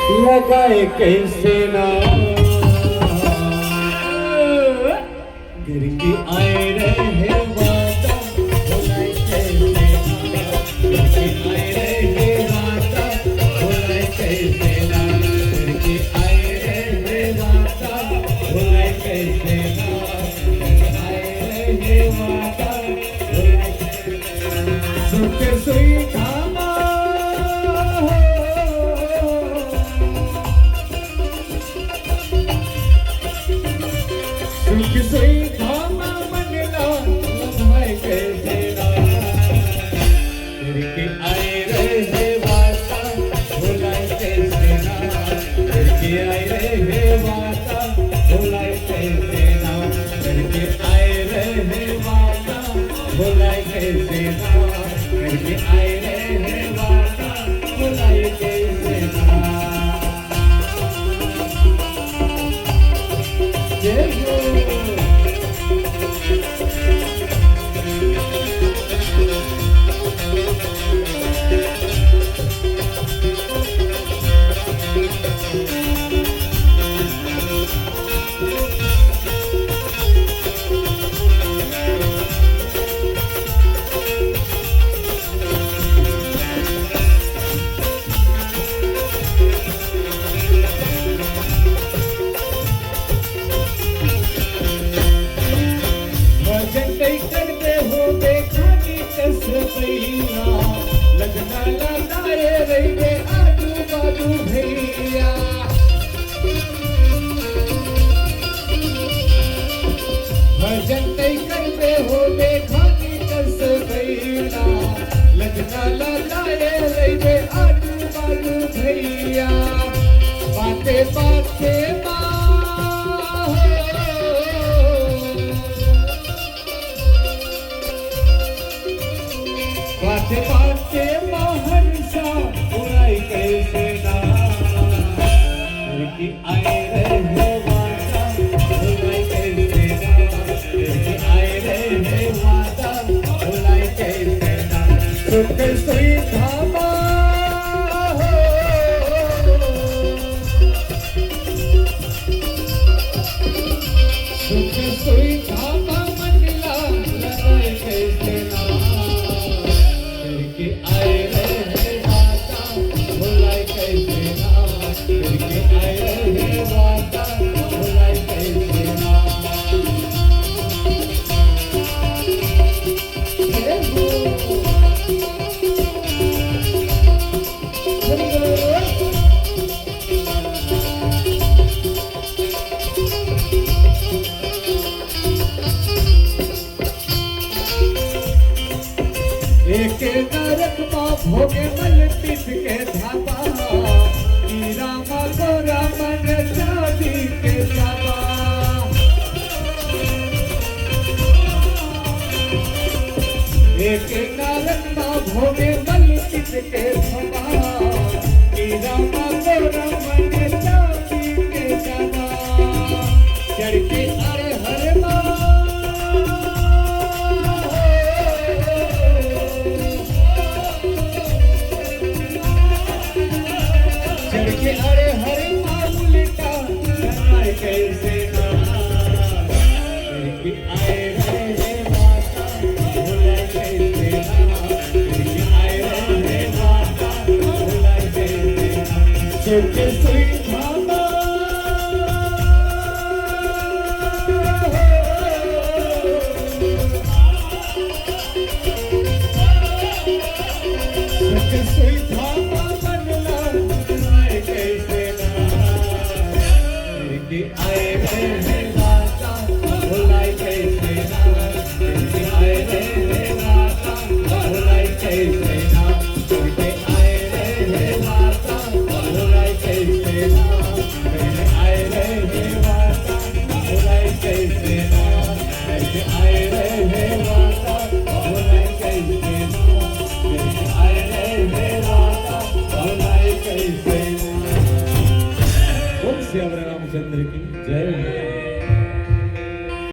लगाए कैसे ना घर की आए रहे वादा भुलाए कैसे ना घर की आए रहे वादा भुलाए कैसे ना घर की आए रहे वादा भुलाए कैसे ना आए रहे वादा भुलाए सुख सुई धामा सुख सोई धामा मनला लगाए कैसे ना घर के आए रहे वादा भुलाए कैसे ना घर के आए रहे वादा भुलाए कैसे ना घर के आए रहे वादा भुलाए कैसे ना घर के आए रहे वादा भुलाए कैसे ना जय हो लगना लगाए रहिए आजू बाजू भैया भजन नहीं करते हो देखा कि कस भैया लगना लगाए रहिए आजू बाजू भैया बातें बातें बातें बातें महर्षा बुराई कैसे ना घर की आए रहे वादा बुराई कैसे ना घर की आए रहे वादा बुराई कैसे ना सुख सोई धामा सुख सोई धामा मनला लगाए कैसे ना आए रहे वादा भुलाए कैसे ना घर के आए रहे वादा भुलाए कैसे ना एक नरक माँ भोगे मल पिट के धापा रामा को रामन शादी के जावा एक नरक माँ भोगे मल पिट के धापा रामा को रामन शादी के जावा चढ़ के अरे हर के अरे हरे उल्टा लगाए कैसे ना घर की आए रहे वादा भुलाए कैसे ना घर की आए रहे वादा भुलाए कैसे ना सुख सुई धामा सुख सुई धामा